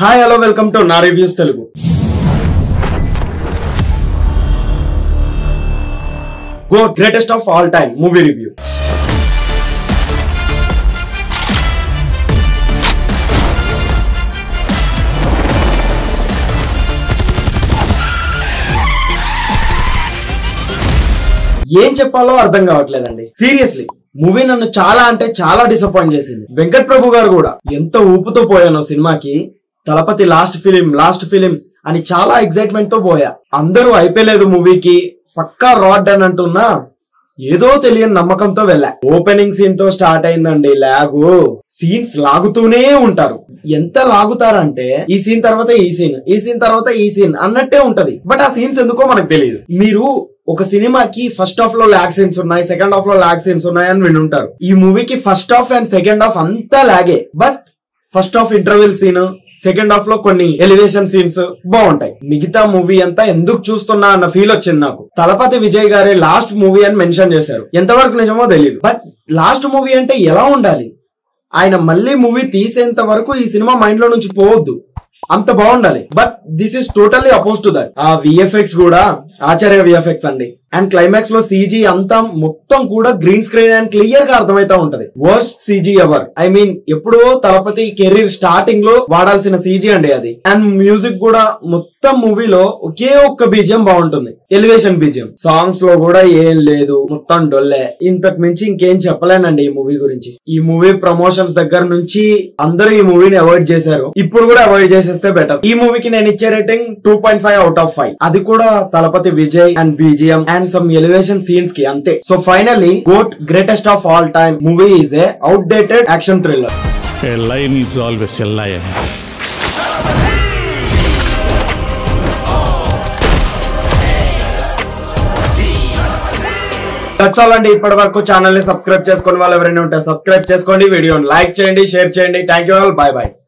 Hi hello welcome to నా reviews Telugu. Go greatest of all time movie review. ఏం చెప్పాలో అర్థం కావట్లేదండి. సీరియస్లీ మూవీ నన్ను చాలా అంటే చాలా డిసప్పాయింట్ చేసింది. వెంకట్ ప్రభు గారు కూడా ఎంత ఊపుతో పోయానో సినిమాకి. తలపతి లాస్ట్ ఫిలిం అని చాలా ఎక్సైట్మెంట్ తో పోయా. అందరూ అయిపోయలేదు మూవీకి, పక్కా రాడ్ అని అంటున్నా ఏదో తెలియని నమ్మకంతో వెళ్ళా. ఓపెనింగ్ సీన్ తో స్టార్ట్ అయిందండి లాగు. సీన్స్ లాగుతూనే ఉంటారు. ఎంత లాగుతారంటే ఈ సీన్ తర్వాత ఈ సీన్ తర్వాత ఈ సీన్ అన్నట్టే ఉంటది. బట్ ఆ సీన్స్ ఎందుకో మనకు తెలియదు. మీరు ఒక సినిమాకి ఫస్ట్ హాఫ్ లో లాగ్ సీన్స్ ఉన్నాయి, సెకండ్ హాఫ్ లో లాగ్ సీన్స్ ఉన్నాయి అని వినుంటారు. ఈ మూవీకి first half and second half అంతా లాగే. But first half interval scene, second half లో కొన్ని ఎలివేషన్ సీన్స్ బాగుంటాయి. మిగతా మూవీ అంతా ఎందుకు చూస్తున్నా అన్న ఫీల్ వచ్చింది నాకు. తలపతి విజయ్ గారే లాస్ట్ మూవీ అని మెన్షన్ చేశారు. ఎంతవరకు నిజమో తెలియదు. బట్ లాస్ట్ మూవీ అంటే ఎలా ఉండాలి? ఆయన మళ్ళీ మూవీ తీసేంత వరకు ఈ సినిమా మైండ్ లో నుంచి పోవద్దు, అంత బాగుండాలి. But this is totally oppose to that. ఆ విఎఫ్ఎక్స్ కూడా ఆచార్య విఎఫ్ఎక్స్ అండి. అండ్ క్లైమాక్స్ లో సీజీ అంతా మొత్తం కూడా గ్రీన్ స్క్రీన్ అండ్ క్లియర్ గా అర్థమైతా ఉంటది. Worst CG ever. I mean ఎప్పుడో తలపతి కెరీర్ స్టార్టింగ్ లో వాడాల్సిన సీజీ అండి అది. అండ్ మ్యూజిక్ కూడా మొత్తం మూవీలో ఒకే ఒక్క బీజియం బాగుంటుంది, ఎలివేషన్ బీజియం. సాంగ్స్ లో కూడా ఏం లేదు, మొత్తం డొల్లే. ఇంతకు మించి ఇంకేం చెప్పలేనండి ఈ మూవీ గురించి. ఈ మూవీ ప్రమోషన్స్ దగ్గర నుంచి అందరూ ఈ మూవీని అవాయిడ్ చేశారు. ఇప్పుడు కూడా అవాయిడ్ చేసేస్తే బెటర్. ఈ మూవీకి నేను ఇచ్చే రేటింగ్ 2.5 out of 5. అది కూడా Thalapathy Vijay and BGM and some elevation scenes ki ante. So finally, GOAT greatest of all time movie is a outdated action thriller. A lion is always a lion. That's all అండి. ఇప్పటి వరకు channel ని subscribe చేసుకుని వాళ్ళు ఎవరైనా ఉంటే subscribe చేసుకోండి, వీడియోని లైక్ చేయండి, షేర్ చేయండి. Thank you all. By by.